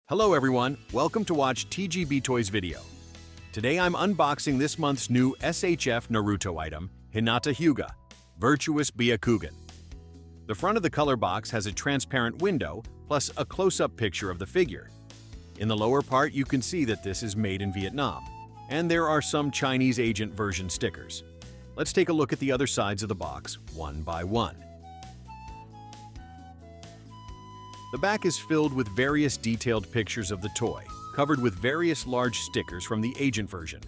Hello everyone, welcome to watch TGBtoys video. Today I'm unboxing this month's new SHF Naruto item, Hinata Hyuga, Virtuous Byakugan. The front of the color box has a transparent window, plus a close-up picture of the figure. In the lower part you can see that this is made in Vietnam, and there are some Chinese agent version stickers. Let's take a look at the other sides of the box, one by one. The back is filled with various detailed pictures of the toy, covered with various large stickers from the agent version.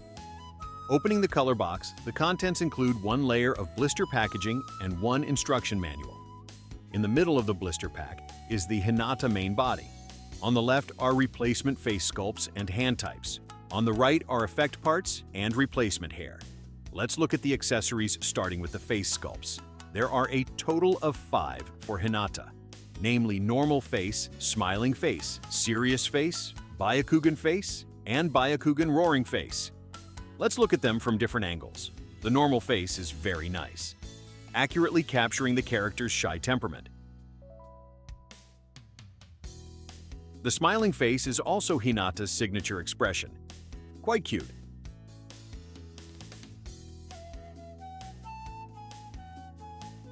Opening the color box, the contents include one layer of blister packaging and one instruction manual. In the middle of the blister pack is the Hinata main body. On the left are replacement face sculpts and hand types. On the right are effect parts and replacement hair. Let's look at the accessories starting with the face sculpts. There are a total of 5 for Hinata. Namely normal face, smiling face, serious face, Byakugan face, and Byakugan roaring face. Let's look at them from different angles. The normal face is very nice, accurately capturing the character's shy temperament. The smiling face is also Hinata's signature expression. Quite cute.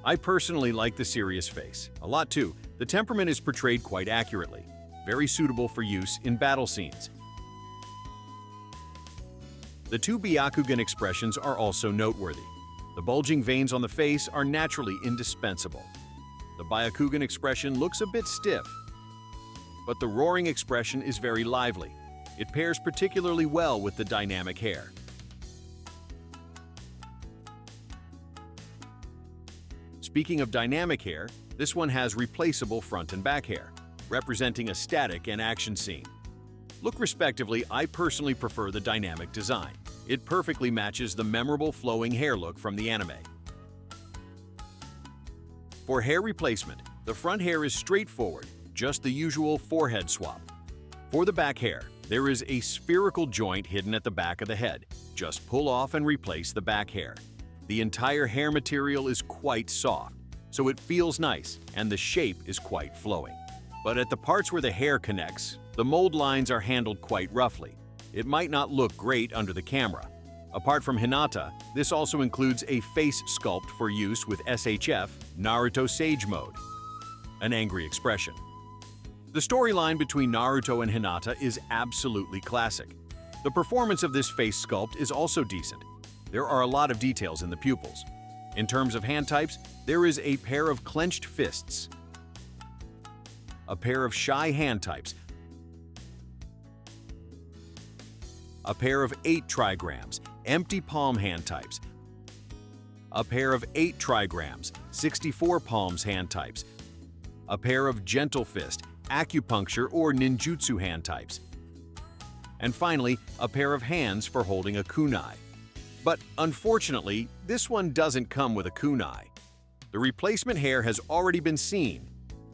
I personally like the serious face a lot too. The temperament is portrayed quite accurately, very suitable for use in battle scenes. The 2 Byakugan expressions are also noteworthy. The bulging veins on the face are naturally indispensable. The Byakugan expression looks a bit stiff, but the roaring expression is very lively. It pairs particularly well with the dynamic hair. Speaking of dynamic hair, this one has replaceable front and back hair, representing a static and action scene. Look respectively, I personally prefer the dynamic design. It perfectly matches the memorable flowing hair look from the anime. For hair replacement, the front hair is straightforward, just the usual forehead swap. For the back hair, there is a spherical joint hidden at the back of the head. Just pull off and replace the back hair. The entire hair material is quite soft, so it feels nice, and the shape is quite flowing. But at the parts where the hair connects, the mold lines are handled quite roughly. It might not look great under the camera. Apart from Hinata, this also includes a face sculpt for use with SHF Naruto Sage Mode, an angry expression. The storyline between Naruto and Hinata is absolutely classic. The performance of this face sculpt is also decent. There are a lot of details in the pupils. In terms of hand types, there is a pair of clenched fists, a pair of shy hand types, a pair of 8 trigrams, empty palm hand types, a pair of 8 trigrams, 64 palms hand types, a pair of gentle fist, acupuncture or ninjutsu hand types, and finally, a pair of hands for holding a kunai. But unfortunately, this one doesn't come with a kunai. The replacement hair has already been seen.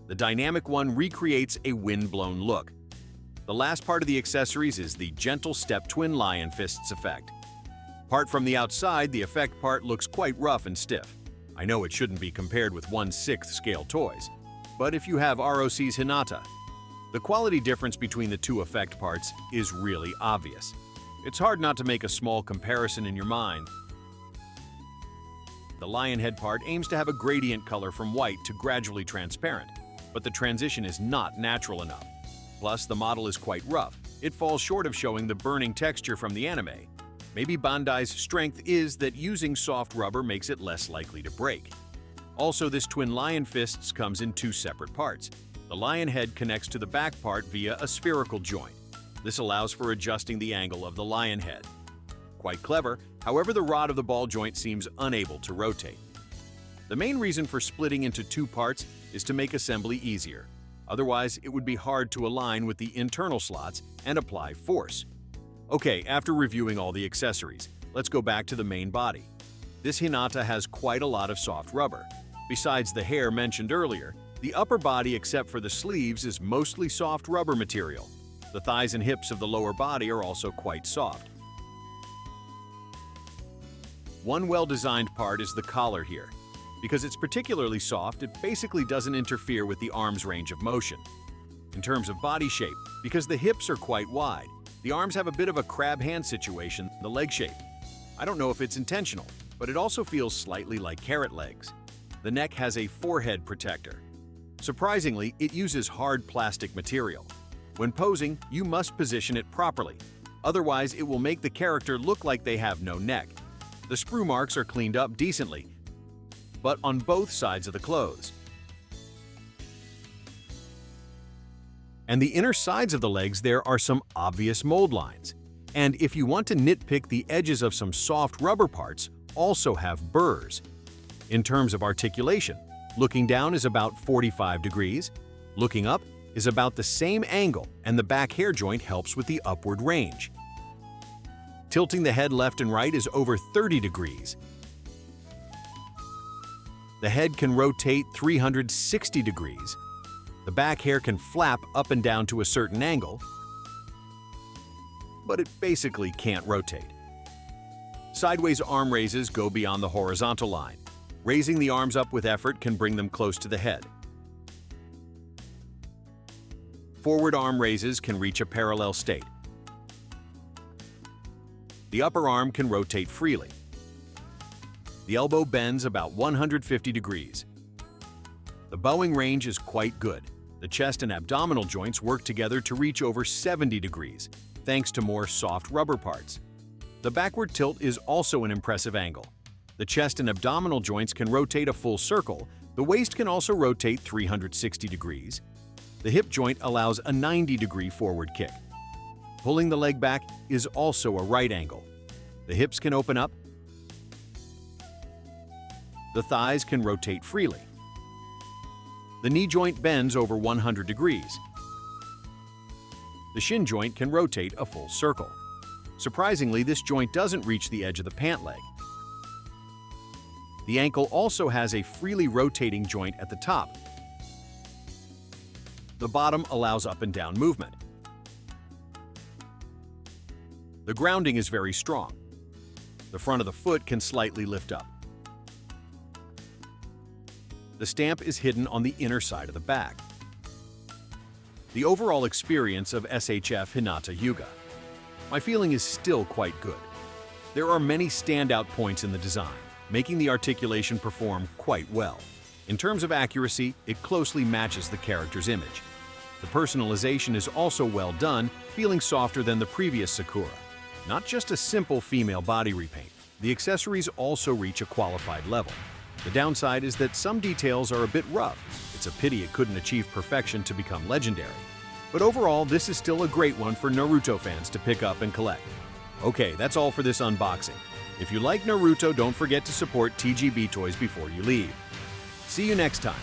The dynamic one recreates a wind-blown look. The last part of the accessories is the gentle step twin lion fists effect. Apart from the outside, the effect part looks quite rough and stiff. I know it shouldn't be compared with 1/6 scale toys, but if you have ROC's Hinata, the quality difference between the 2 effect parts is really obvious. It's hard not to make a small comparison in your mind. The lion head part aims to have a gradient color from white to gradually transparent, but the transition is not natural enough. Plus, the model is quite rough. It falls short of showing the burning texture from the anime. Maybe Bandai's strength is that using soft rubber makes it less likely to break. Also, this twin lion fists comes in 2 separate parts. The lion head connects to the back part via a spherical joint. This allows for adjusting the angle of the lion head. Quite clever, however the rod of the ball joint seems unable to rotate. The main reason for splitting into 2 parts is to make assembly easier. Otherwise, it would be hard to align with the internal slots and apply force. Okay, after reviewing all the accessories, let's go back to the main body. This Hinata has quite a lot of soft rubber. Besides the hair mentioned earlier, the upper body except for the sleeves is mostly soft rubber material. The thighs and hips of the lower body are also quite soft. One well-designed part is the collar here. Because it's particularly soft, it basically doesn't interfere with the arm's range of motion. In terms of body shape, because the hips are quite wide, the arms have a bit of a crab hand situation, the leg shape. I don't know if it's intentional, but it also feels slightly like carrot legs. The neck has a forehead protector. Surprisingly, it uses hard plastic material. When posing, you must position it properly. Otherwise, it will make the character look like they have no neck. The sprue marks are cleaned up decently, but on both sides of the clothes. And the inner sides of the legs, there are some obvious mold lines. And if you want to nitpick, the edges of some soft rubber parts also have burrs. In terms of articulation, looking down is about 45 degrees, looking up is about the same angle, and the back hair joint helps with the upward range. Tilting the head left and right is over 30 degrees. The head can rotate 360 degrees. The back hair can flap up and down to a certain angle, but it basically can't rotate. Sideways arm raises go beyond the horizontal line. Raising the arms up with effort can bring them close to the head. Forward arm raises can reach a parallel state. The upper arm can rotate freely. The elbow bends about 150 degrees. The bowing range is quite good. The chest and abdominal joints work together to reach over 70 degrees, thanks to more soft rubber parts. The backward tilt is also an impressive angle. The chest and abdominal joints can rotate a full circle. The waist can also rotate 360 degrees. The hip joint allows a 90-degree forward kick. Pulling the leg back is also a right angle. The hips can open up. The thighs can rotate freely. The knee joint bends over 100 degrees. The shin joint can rotate a full circle. Surprisingly, this joint doesn't reach the edge of the pant leg. The ankle also has a freely rotating joint at the top. The bottom allows up and down movement. The grounding is very strong. The front of the foot can slightly lift up. The stamp is hidden on the inner side of the back. The overall experience of SHF Hinata Hyuga. My feeling is still quite good. There are many standout points in the design, making the articulation perform quite well. In terms of accuracy, it closely matches the character's image. The personalization is also well done, feeling softer than the previous Sakura. Not just a simple female body repaint, the accessories also reach a qualified level. The downside is that some details are a bit rough. It's a pity it couldn't achieve perfection to become legendary. But overall, this is still a great one for Naruto fans to pick up and collect. Okay, that's all for this unboxing. If you like Naruto, don't forget to support TGBtoys before you leave. See you next time.